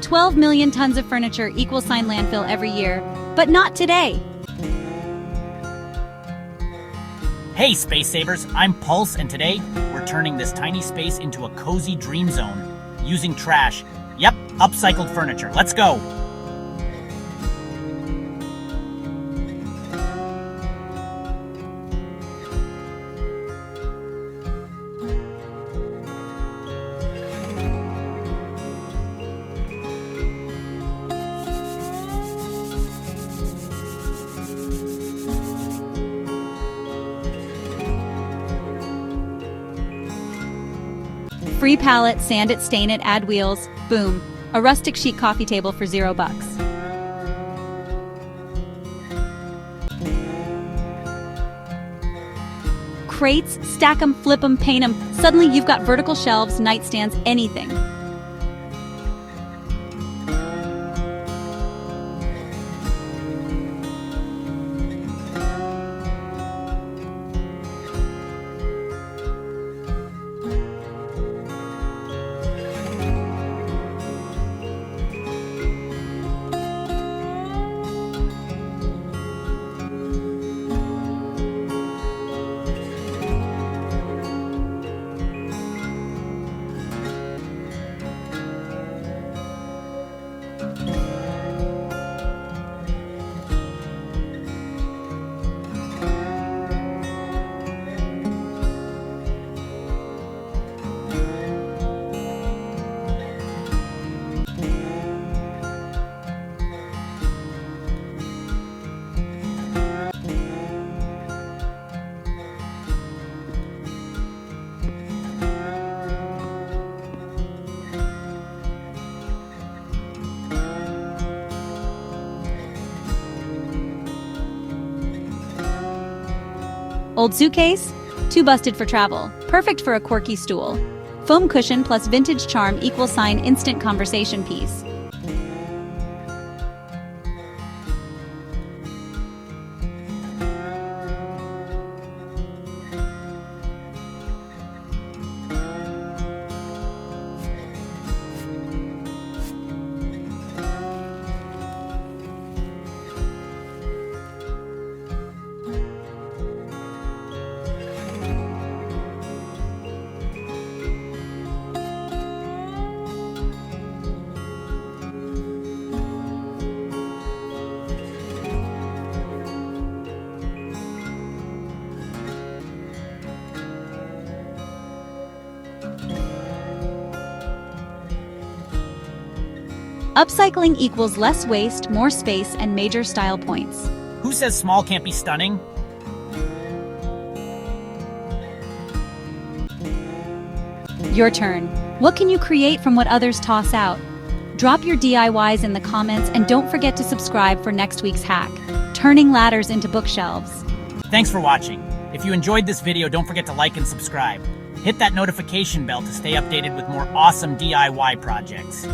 12 million tons of furniture equals landfill every year, but not today. Hey Space Savers, I'm Pulse, and today we're turning this tiny space into a cozy dream zone using trash. Yep, upcycled furniture. Let's go! Free pallet, sand it, stain it, add wheels. Boom. A rustic chic coffee table for $0. Crates, stack them, flip them, paint them. Suddenly you've got vertical shelves, nightstands, anything. Old suitcase? Too busted for travel. Perfect for a quirky stool. Foam cushion plus vintage charm equals instant conversation piece. Upcycling equals less waste, more space, and major style points. Who says small can't be stunning? Your turn. What can you create from what others toss out? Drop your DIYs in the comments and don't forget to subscribe for next week's hack, turning ladders into bookshelves. Thanks for watching. If you enjoyed this video, don't forget to like and subscribe. Hit that notification bell to stay updated with more awesome DIY projects.